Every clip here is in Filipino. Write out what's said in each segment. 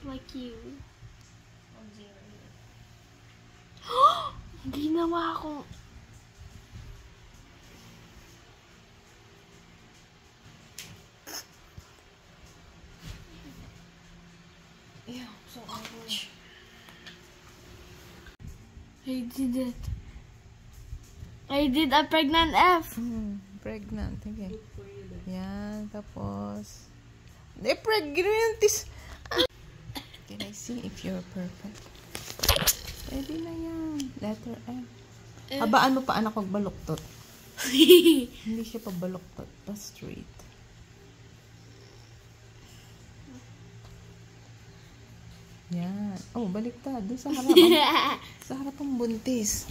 Like you. Ginawa ko. Yeah, so ugly. I did it. I did a pregnant F. Pregnant. Okay. Yan, tapos... pregnant is... Can I see if you're perfect? Pwede na yan. Letter F. Habaan mo pa anak kong baluktot. Hindi siya pa baluktot. Pa straight. Yan. Oh, baliktad. Doon sa harap. Sa harap ang buntis.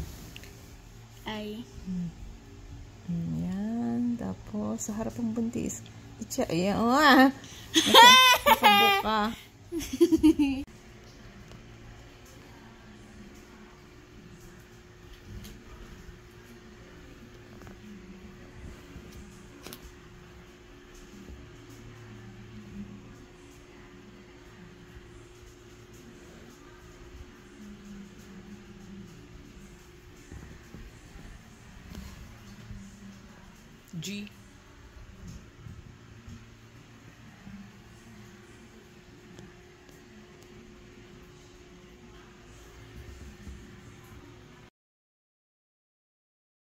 Ay. Yan. Tapos, sa harap ang buntis. Ayan. Nasa buka. G.